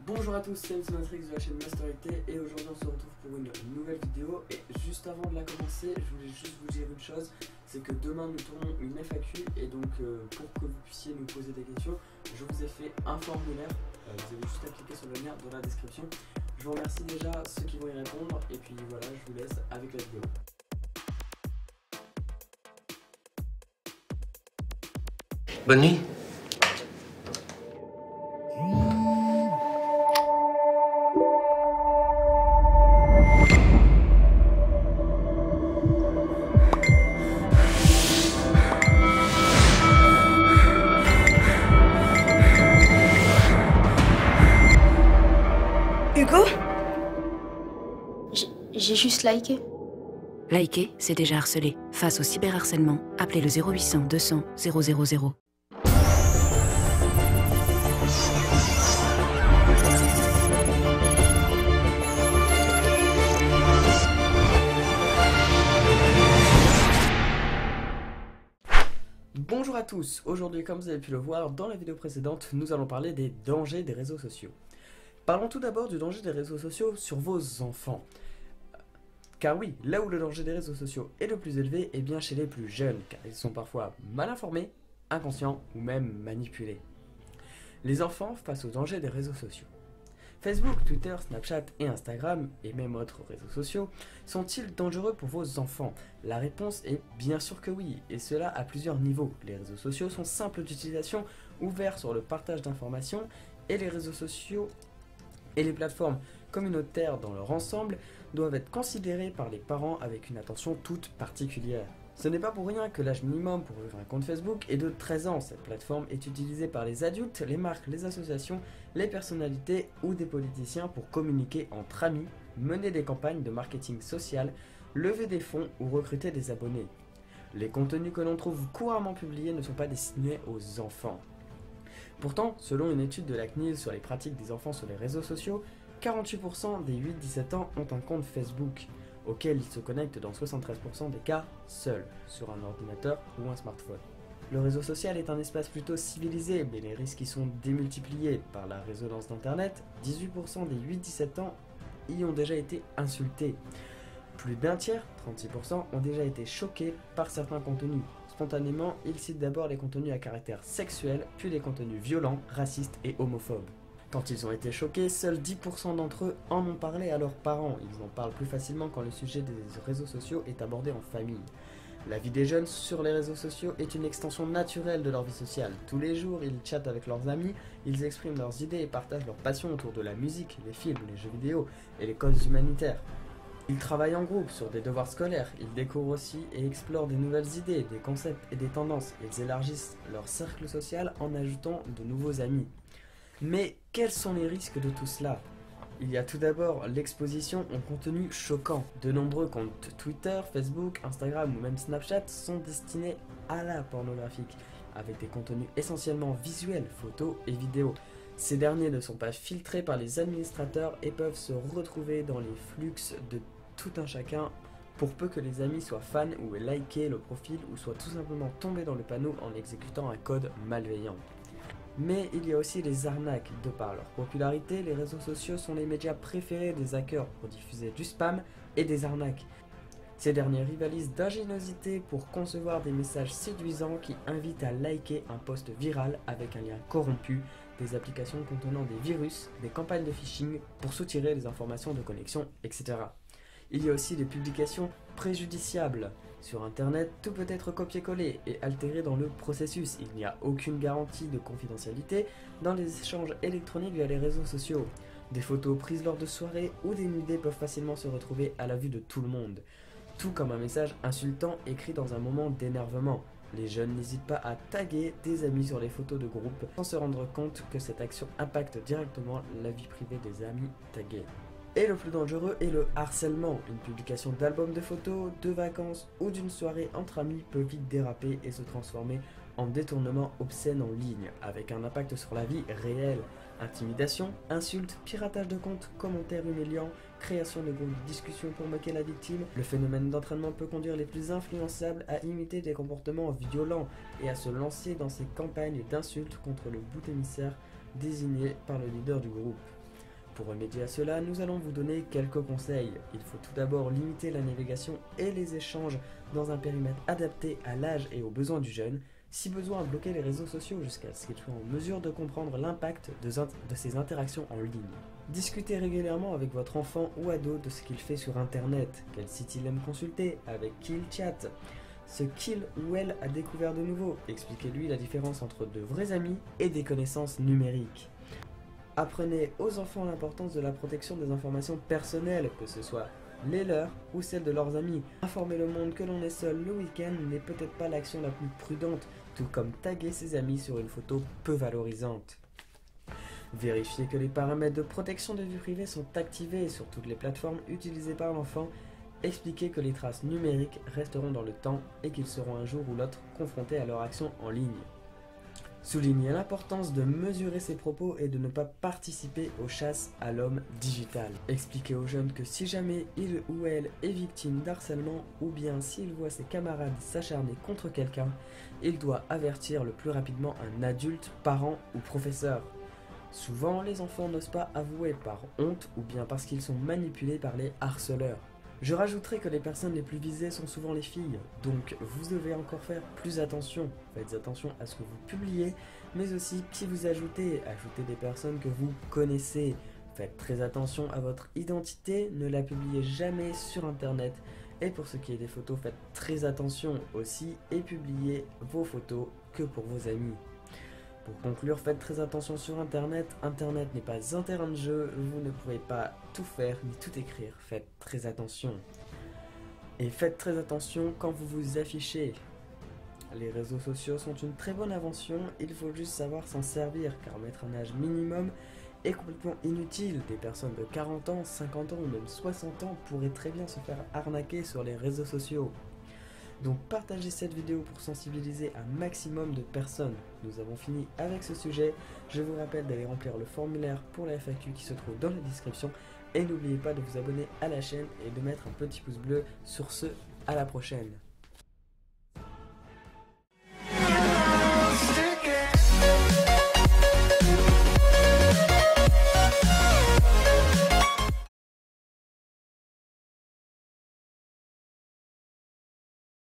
Bonjour à tous, c'est Matrix de la chaîne Masterité et aujourd'hui on se retrouve pour une nouvelle vidéo. Et juste avant de la commencer, je voulais juste vous dire une chose, c'est que demain nous tournons une FAQ et donc pour que vous puissiez nous poser des questions, je vous ai fait un formulaire, vous avez juste à cliquer sur le lien dans la description. Je vous remercie déjà ceux qui vont y répondre et puis voilà, je vous laisse avec la vidéo. Bonne nuit. Hugo? J'ai juste liké. Liker, c'est déjà harceler. Face au cyberharcèlement, appelez le 0800 200 000. Bonjour à tous, aujourd'hui comme vous avez pu le voir dans la vidéo précédente, nous allons parler des dangers des réseaux sociaux. Parlons tout d'abord du danger des réseaux sociaux sur vos enfants. Car oui, là où le danger des réseaux sociaux est le plus élevé est bien chez les plus jeunes, car ils sont parfois mal informés, inconscients ou même manipulés. Les enfants face au danger des réseaux sociaux. Facebook, Twitter, Snapchat et Instagram, et même autres réseaux sociaux, sont-ils dangereux pour vos enfants? La réponse est bien sûr que oui, et cela à plusieurs niveaux. Les réseaux sociaux sont simples d'utilisation, ouverts sur le partage d'informations, et les réseaux sociaux et les plateformes communautaires dans leur ensemble doivent être considérés par les parents avec une attention toute particulière. Ce n'est pas pour rien que l'âge minimum pour ouvrir un compte Facebook est de 13 ans. Cette plateforme est utilisée par les adultes, les marques, les associations, les personnalités ou des politiciens pour communiquer entre amis, mener des campagnes de marketing social, lever des fonds ou recruter des abonnés. Les contenus que l'on trouve couramment publiés ne sont pas destinés aux enfants. Pourtant, selon une étude de la CNIL sur les pratiques des enfants sur les réseaux sociaux, 48% des 8-17 ans ont un compte Facebook, auquel ils se connectent dans 73% des cas seuls, sur un ordinateur ou un smartphone. Le réseau social est un espace plutôt civilisé, mais les risques y sont démultipliés par la résonance d'Internet. 18% des 8-17 ans y ont déjà été insultés. Plus d'un tiers, 36%, ont déjà été choqués par certains contenus. Spontanément, ils citent d'abord les contenus à caractère sexuel, puis les contenus violents, racistes et homophobes. Quand ils ont été choqués, seuls 10% d'entre eux en ont parlé à leurs parents. Ils en parlent plus facilement quand le sujet des réseaux sociaux est abordé en famille. La vie des jeunes sur les réseaux sociaux est une extension naturelle de leur vie sociale. Tous les jours, ils chattent avec leurs amis, ils expriment leurs idées et partagent leurs passions autour de la musique, les films, les jeux vidéo et les causes humanitaires. Ils travaillent en groupe sur des devoirs scolaires, ils découvrent aussi et explorent des nouvelles idées, des concepts et des tendances. Ils élargissent leur cercle social en ajoutant de nouveaux amis. Mais quels sont les risques de tout cela? Il y a tout d'abord l'exposition en contenu choquant. De nombreux comptes Twitter, Facebook, Instagram ou même Snapchat sont destinés à la pornographique, avec des contenus essentiellement visuels, photos et vidéos. Ces derniers ne sont pas filtrés par les administrateurs et peuvent se retrouver dans les flux de tout un chacun, pour peu que les amis soient fans ou aient liké le profil ou soient tout simplement tombés dans le panneau en exécutant un code malveillant. Mais il y a aussi les arnaques. De par leur popularité, les réseaux sociaux sont les médias préférés des hackers pour diffuser du spam et des arnaques. Ces derniers rivalisent d'ingéniosité pour concevoir des messages séduisants qui invitent à liker un post viral avec un lien corrompu, des applications contenant des virus, des campagnes de phishing pour soutirer les informations de connexion, etc. Il y a aussi les publications préjudiciables. Sur Internet, tout peut être copié-collé et altéré dans le processus. Il n'y a aucune garantie de confidentialité dans les échanges électroniques via les réseaux sociaux. Des photos prises lors de soirées ou des nudés peuvent facilement se retrouver à la vue de tout le monde. Tout comme un message insultant écrit dans un moment d'énervement. Les jeunes n'hésitent pas à taguer des amis sur les photos de groupe sans se rendre compte que cette action impacte directement la vie privée des amis tagués. Et le plus dangereux est le harcèlement. Une publication d'albums de photos, de vacances ou d'une soirée entre amis peut vite déraper et se transformer en détournement obscène en ligne, avec un impact sur la vie réelle. Intimidation, insultes, piratage de comptes, commentaires humiliants, création de groupes de discussion pour moquer la victime. Le phénomène d'entraînement peut conduire les plus influençables à imiter des comportements violents et à se lancer dans ces campagnes d'insultes contre le bouc émissaire désigné par le leader du groupe. Pour remédier à cela, nous allons vous donner quelques conseils. Il faut tout d'abord limiter la navigation et les échanges dans un périmètre adapté à l'âge et aux besoins du jeune. Si besoin, bloquer les réseaux sociaux jusqu'à ce qu'il soit en mesure de comprendre l'impact de ses interactions en ligne. Discutez régulièrement avec votre enfant ou ado de ce qu'il fait sur internet, quel site il aime consulter, avec qui il chatte, ce qu'il ou elle a découvert de nouveau. Expliquez-lui la différence entre de vrais amis et des connaissances numériques. Apprenez aux enfants l'importance de la protection des informations personnelles, que ce soit les leurs ou celles de leurs amis. Informer le monde que l'on est seul le week-end n'est peut-être pas l'action la plus prudente, tout comme taguer ses amis sur une photo peu valorisante. Vérifiez que les paramètres de protection de vie privée sont activés sur toutes les plateformes utilisées par l'enfant. Expliquez que les traces numériques resteront dans le temps et qu'ils seront un jour ou l'autre confrontés à leur action en ligne. Soulignez l'importance de mesurer ses propos et de ne pas participer aux chasses à l'homme digital. Expliquez aux jeunes que si jamais il ou elle est victime d'harcèlement ou bien s'il voit ses camarades s'acharner contre quelqu'un, il doit avertir le plus rapidement un adulte, parent ou professeur. Souvent, les enfants n'osent pas avouer par honte ou bien parce qu'ils sont manipulés par les harceleurs. Je rajouterai que les personnes les plus visées sont souvent les filles, donc vous devez encore faire plus attention. Faites attention à ce que vous publiez, mais aussi si vous ajoutez des personnes que vous connaissez. Faites très attention à votre identité, ne la publiez jamais sur internet. Et pour ce qui est des photos, faites très attention aussi et publiez vos photos que pour vos amis. Pour conclure, faites très attention sur internet. Internet n'est pas un terrain de jeu, vous ne pouvez pas tout faire ni tout écrire. Faites très attention. Et faites très attention quand vous vous affichez. Les réseaux sociaux sont une très bonne invention, il faut juste savoir s'en servir, car mettre un âge minimum est complètement inutile. Des personnes de 40 ans, 50 ans ou même 60 ans pourraient très bien se faire arnaquer sur les réseaux sociaux. Donc partagez cette vidéo pour sensibiliser un maximum de personnes. Nous avons fini avec ce sujet. Je vous rappelle d'aller remplir le formulaire pour la FAQ qui se trouve dans la description. Et n'oubliez pas de vous abonner à la chaîne et de mettre un petit pouce bleu. Sur ce, à la prochaine.